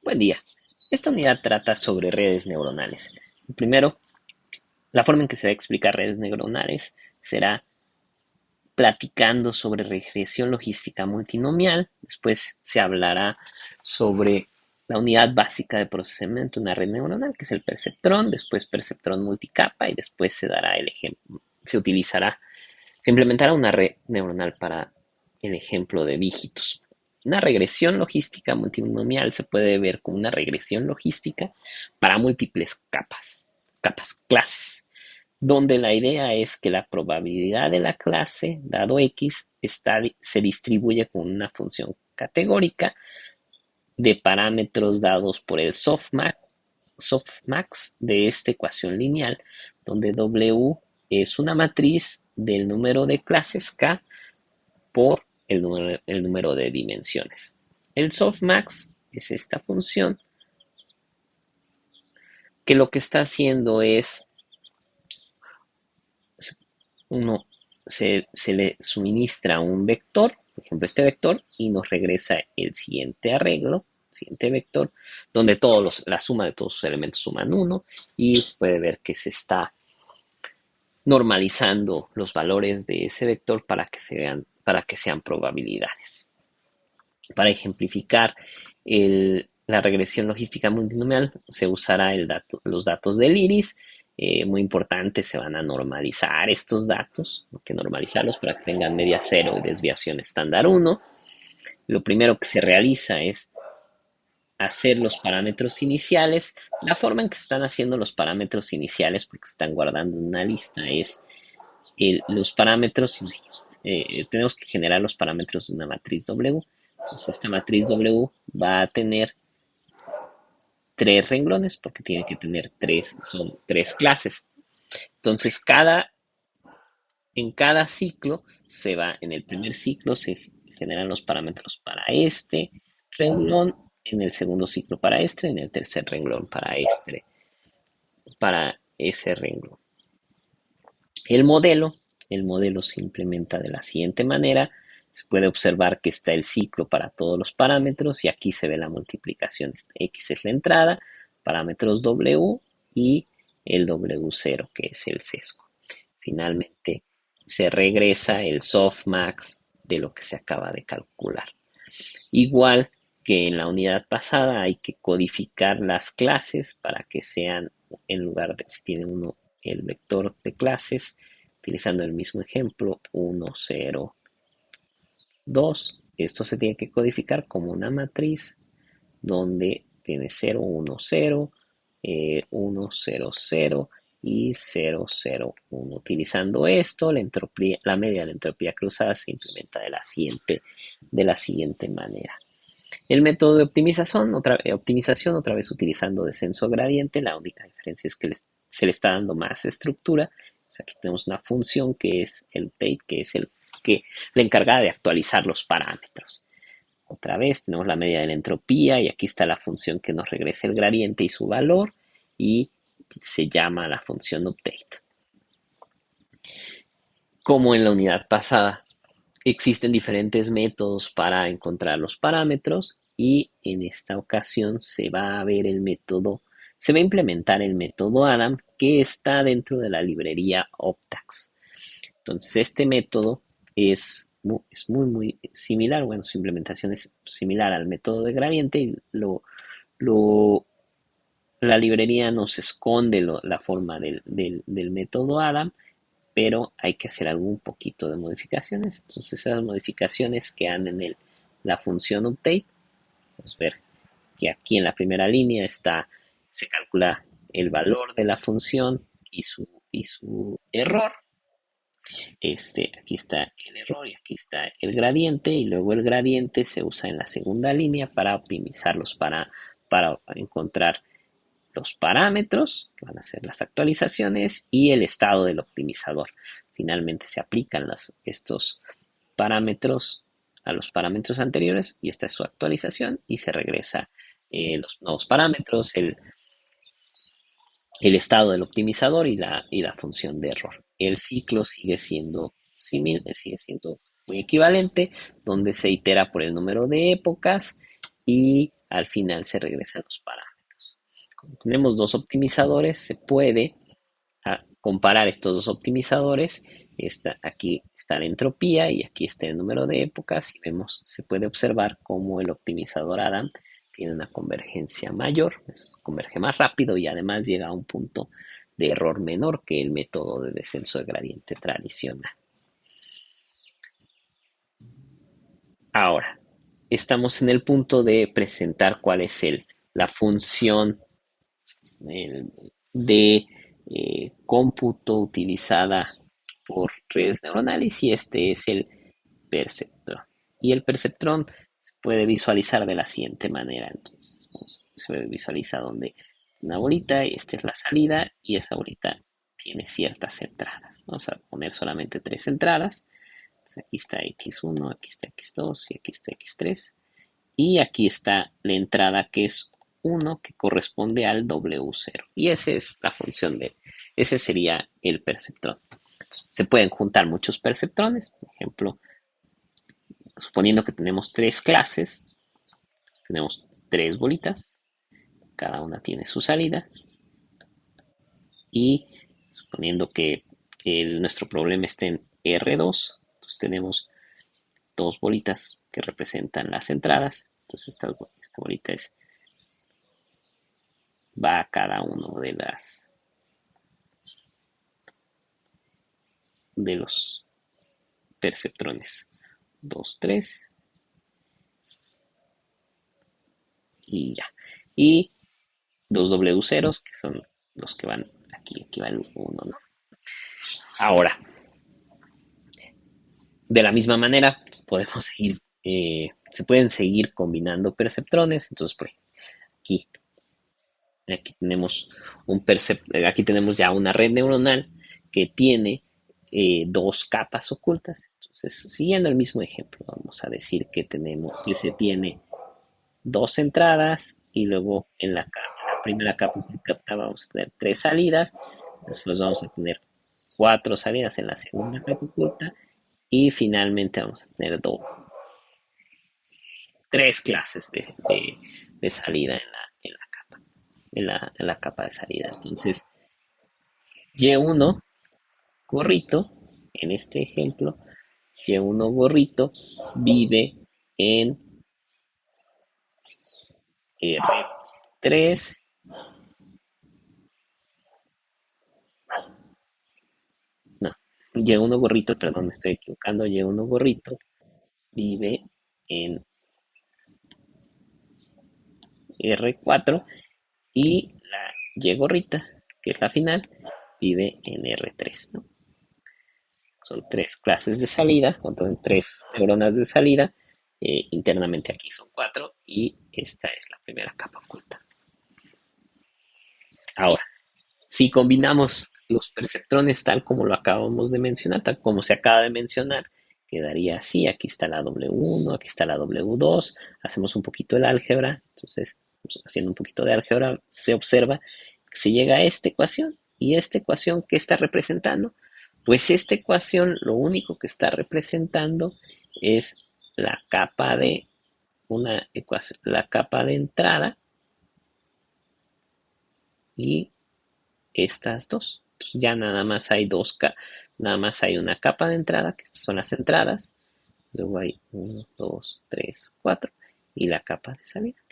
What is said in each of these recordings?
Buen día. Esta unidad trata sobre redes neuronales. Primero, la forma en que se va a explicar redes neuronales será platicando sobre regresión logística multinomial. Después se hablará sobre la unidad básica de procesamiento de una red neuronal, que es el perceptrón, después perceptrón multicapa y después se dará el ejemplo, se implementará una red neuronal para el ejemplo de dígitos. Una regresión logística multinomial se puede ver como una regresión logística para múltiples clases, donde la idea es que la probabilidad de la clase, dado X, se distribuye con una función categórica de parámetros dados por el softmax de esta ecuación lineal, donde W es una matriz del número de clases K por el número de dimensiones. El softmax es esta función que lo que está haciendo es uno se le suministra un vector, por ejemplo este vector, y nos regresa el siguiente arreglo, siguiente vector, donde la suma de todos sus elementos suman 1 y se puede ver que se está normalizando los valores de ese vector para que sean probabilidades. Para ejemplificar la regresión logística multinomial se usará los datos del iris. Muy importante, se van a normalizar estos datos, hay que normalizarlos para que tengan media 0 y desviación estándar 1. Lo primero que se realiza es hacer los parámetros iniciales. La forma en que se están haciendo los parámetros iniciales, porque se están guardando en una lista, es los parámetros. Tenemos que generar los parámetros de una matriz W. Entonces esta matriz W va a tener 3 renglones porque tiene que tener son 3 clases. Entonces en cada ciclo en el primer ciclo se generan los parámetros para este renglón, en el segundo ciclo para en el tercer renglón para ese renglón. El modelo, el modelo se implementa de la siguiente manera. Se puede observar que está el ciclo para todos los parámetros y aquí se ve la multiplicación. X es la entrada, parámetros W y el W0 que es el sesgo. Finalmente se regresa el softmax de lo que se acaba de calcular. Igual que en la unidad pasada hay que codificar las clases para que sean, en lugar de si tiene uno el vector de clases, utilizando el mismo ejemplo, 1, 0, 2. Esto se tiene que codificar como una matriz donde tiene 0, 1, 0, 1, 0, 0 y 0, 0, 1. Utilizando esto, la media de la entropía cruzada se implementa de la siguiente manera. El método de optimización, otra vez utilizando descenso gradiente, la única diferencia es que se le está dando más estructura. Aquí tenemos una función que es el update, que es la encargada de actualizar los parámetros. Otra vez tenemos la media de la entropía y aquí está la función que nos regresa el gradiente y su valor y se llama la función update. Como en la unidad pasada, existen diferentes métodos para encontrar los parámetros y en esta ocasión se va a implementar el método Adam que está dentro de la librería Optax. Entonces este método es muy similar, bueno, su implementación es similar al método de gradiente y la librería nos esconde la forma del método Adam, pero hay que hacer algún poquito de modificaciones. Entonces esas modificaciones que han en la función update, vamos a ver que aquí en la primera línea se calcula el valor de la función y su error. Aquí está el error y aquí está el gradiente y luego el gradiente se usa en la segunda línea para optimizarlos, para encontrar los parámetros, que van a ser las actualizaciones, y el estado del optimizador. Finalmente se aplican estos parámetros a los parámetros anteriores y esta es su actualización y se regresa los nuevos parámetros, el estado del optimizador y la función de error. El ciclo sigue siendo muy equivalente, donde se itera por el número de épocas y al final se regresan los parámetros. Como tenemos dos optimizadores, se puede comparar estos dos optimizadores. Aquí está la entropía y aquí está el número de épocas y vemos, se puede observar cómo el optimizador Adam tiene una convergencia mayor, converge más rápido y además llega a un punto de error menor que el método de descenso de gradiente tradicional. Ahora, estamos en el punto de presentar cuál es la función de cómputo utilizada por redes neuronales y este es el perceptrón. Y el perceptrón se puede visualizar de la siguiente manera. Entonces, se visualiza donde una bolita y esta es la salida y esa bolita tiene ciertas entradas. Vamos a poner solamente tres entradas. Entonces, aquí está X1, aquí está X2 y aquí está X3. Y aquí está la entrada que es 1 que corresponde al W0. Y esa es la función ese sería el perceptrón. Entonces, se pueden juntar muchos perceptrones. Por ejemplo, suponiendo que tenemos tres clases, tenemos tres bolitas, cada una tiene su salida. Y suponiendo que nuestro problema esté en R2, entonces tenemos dos bolitas que representan las entradas. Entonces esta bolita va a cada uno de los perceptrones. 2, 3 y ya. Y los W ceros, que son los que van aquí va el 1, ¿no? Ahora, de la misma manera, podemos seguir, se pueden seguir combinando perceptrones. Entonces, por ejemplo, aquí tenemos aquí tenemos ya una red neuronal que tiene dos capas ocultas. Entonces, siguiendo el mismo ejemplo, vamos a decir que se tiene dos entradas y luego en la primera capa oculta vamos a tener tres salidas, después vamos a tener cuatro salidas en la segunda capa oculta y finalmente vamos a tener tres clases de salida en la capa de salida. Entonces, Y1 gorrito, en este ejemplo, Y1 gorrito vive en R3, no, Y1 gorrito, perdón, me estoy equivocando, Y1 gorrito vive en R4 y la Y gorrita, que es la final, vive en R3, ¿no? Son tres clases de salida, son tres neuronas de salida. Internamente aquí son cuatro y esta es la primera capa oculta. Ahora, si combinamos los perceptrones tal como lo acabamos de mencionar, tal como se acaba de mencionar, quedaría así. Aquí está la W1, aquí está la W2. Hacemos un poquito el álgebra. Entonces, haciendo un poquito de álgebra, se observa que se llega a esta ecuación. ¿Y esta ecuación qué está representando? Pues esta ecuación lo único que está representando es la capa de la capa de entrada y estas dos. Entonces ya nada más hay nada más hay una capa de entrada, que estas son las entradas. Luego hay 1, 2, 3, 4 y la capa de salida.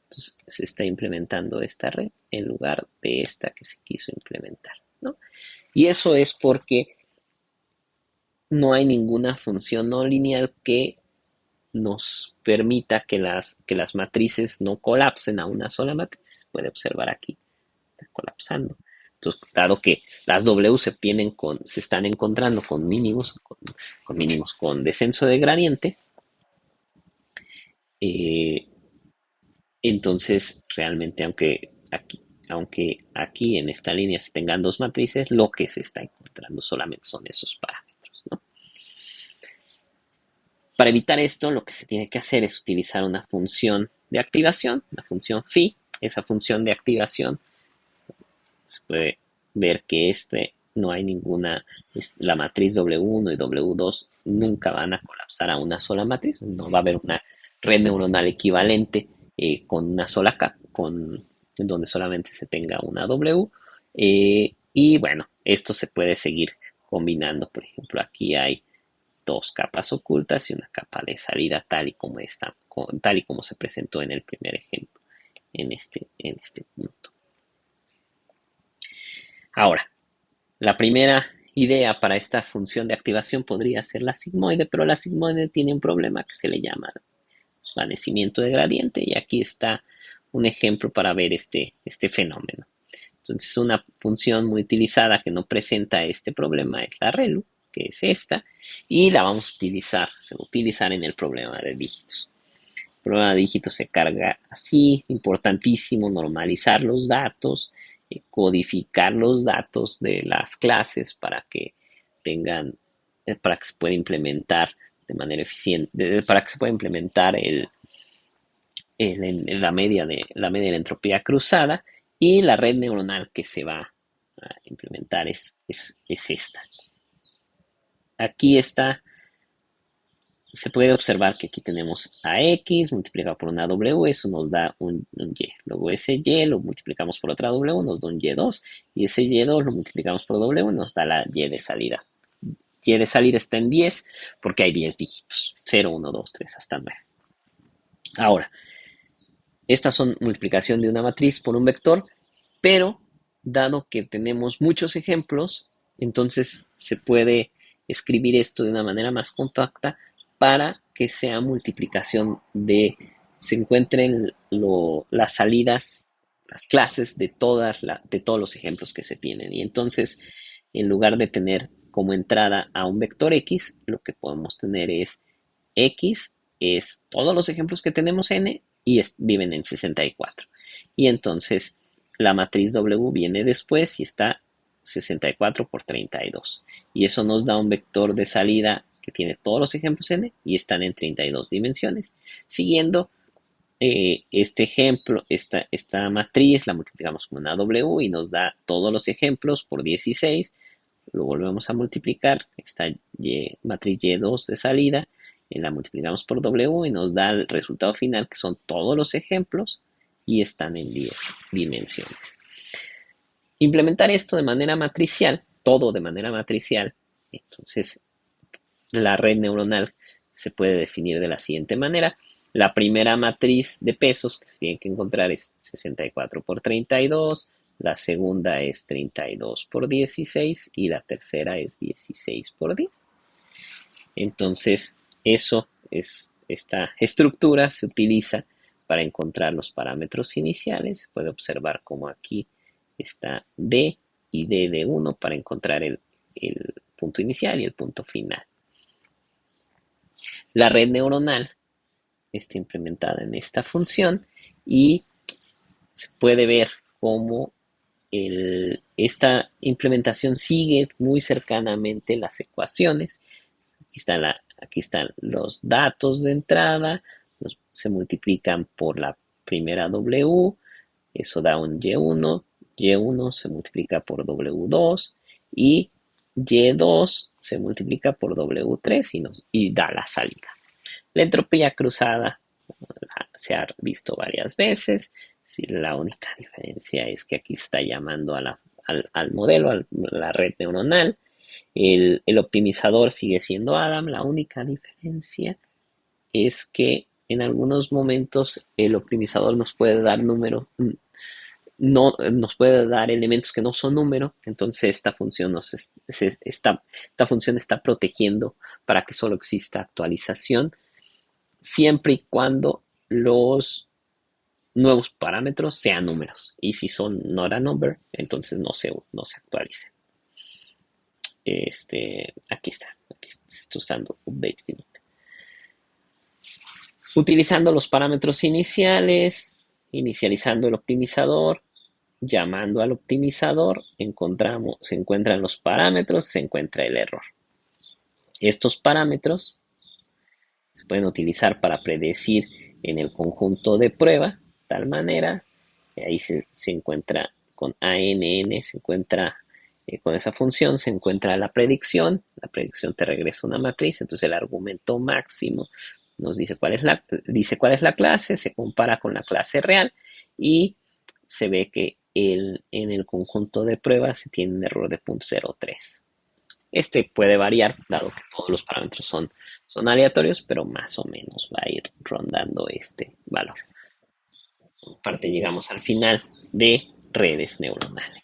Entonces se está implementando esta red en lugar de esta que se quiso implementar, ¿no? Y eso es porque no hay ninguna función no lineal que nos permita que las matrices no colapsen a una sola matriz. Se puede observar aquí, está colapsando. Entonces, dado que las W se están encontrando con mínimos, con descenso de gradiente, eh, entonces realmente aunque aquí en esta línea se tengan dos matrices, lo que se está encontrando solamente son esos parámetros, ¿no? Para evitar esto, lo que se tiene que hacer es utilizar una función de activación, una función phi. Esa función de activación se puede ver que no hay la matriz W1 y W2 nunca van a colapsar a una sola matriz, no va a haber una red neuronal equivalente con una sola capa, en donde solamente se tenga una W. Y bueno, esto se puede seguir combinando. Por ejemplo, aquí hay dos capas ocultas y una capa de salida tal y como se presentó en el primer ejemplo, en este punto. Ahora, la primera idea para esta función de activación podría ser la sigmoide, pero la sigmoide tiene un problema que se le llama desvanecimiento de gradiente, y aquí está un ejemplo para ver este fenómeno. Entonces, una función muy utilizada que no presenta este problema es la ReLU, que es esta, y la vamos a utilizar, se va a utilizar en el problema de dígitos. El problema de dígitos se carga así, importantísimo normalizar los datos, codificar los datos de las clases para que tengan, para que se pueda implementar de manera eficiente, para que se pueda implementar la media de la entropía cruzada, y la red neuronal que se va a implementar es esta. Aquí está, se puede observar que aquí tenemos a X multiplicado por una W, eso nos da un Y. Luego ese Y lo multiplicamos por otra W, nos da un Y2, y ese Y2 lo multiplicamos por W, nos da la Y de salida. Y de salida está en 10 porque hay 10 dígitos, 0, 1, 2, 3, hasta 9. Ahora, estas son multiplicación de una matriz por un vector, pero dado que tenemos muchos ejemplos, entonces se puede escribir esto de una manera más compacta para que sea multiplicación se encuentren las salidas, las clases de todos los ejemplos que se tienen. Y entonces, en lugar de tener como entrada a un vector X, lo que podemos tener es X es todos los ejemplos que tenemos n y viven en 64. Y entonces la matriz W viene después y está 64 por 32. Y eso nos da un vector de salida que tiene todos los ejemplos n y están en 32 dimensiones. Siguiendo este ejemplo, esta matriz la multiplicamos con una W y nos da todos los ejemplos por 16. Lo volvemos a multiplicar, esta matriz Y2 de salida, y la multiplicamos por W y nos da el resultado final, que son todos los ejemplos y están en 10 dimensiones. Implementar esto de manera matricial, todo de manera matricial, entonces la red neuronal se puede definir de la siguiente manera. La primera matriz de pesos que se tiene que encontrar es 64 por 32, la segunda es 32 por 16 y la tercera es 16 por 10. Entonces, esta estructura se utiliza para encontrar los parámetros iniciales. Puede observar como aquí está D y D de 1 para encontrar el punto inicial y el punto final. La red neuronal está implementada en esta función y se puede ver cómo esta implementación sigue muy cercanamente las ecuaciones. Aquí están los datos de entrada, se multiplican por la primera W, eso da un Y1, Y1 se multiplica por W2 y Y2 se multiplica por W3 y da la salida. La entropía cruzada se ha visto varias veces. La única diferencia es que aquí se está llamando al modelo, a la red neuronal. El optimizador sigue siendo Adam. La única diferencia es que en algunos momentos el optimizador nos puede dar números, no nos puede dar elementos que no son número. Entonces esta función está protegiendo para que solo exista actualización siempre y cuando los nuevos parámetros sean números, y si son not a number, entonces no se actualicen. Aquí está usando update finite. Utilizando los parámetros iniciales, inicializando el optimizador, llamando al optimizador, se encuentran los parámetros, se encuentra el error. Estos parámetros se pueden utilizar para predecir en el conjunto de prueba, de tal manera que ahí se encuentra con ANN, se encuentra con esa función, se encuentra la predicción te regresa una matriz, entonces el argumento máximo nos dice cuál es la clase, se compara con la clase real y se ve que en el conjunto de pruebas se tiene un error de 0.03. Este puede variar, dado que todos los parámetros son aleatorios, pero más o menos va a ir rondando este valor. Aparte, llegamos al final de redes neuronales.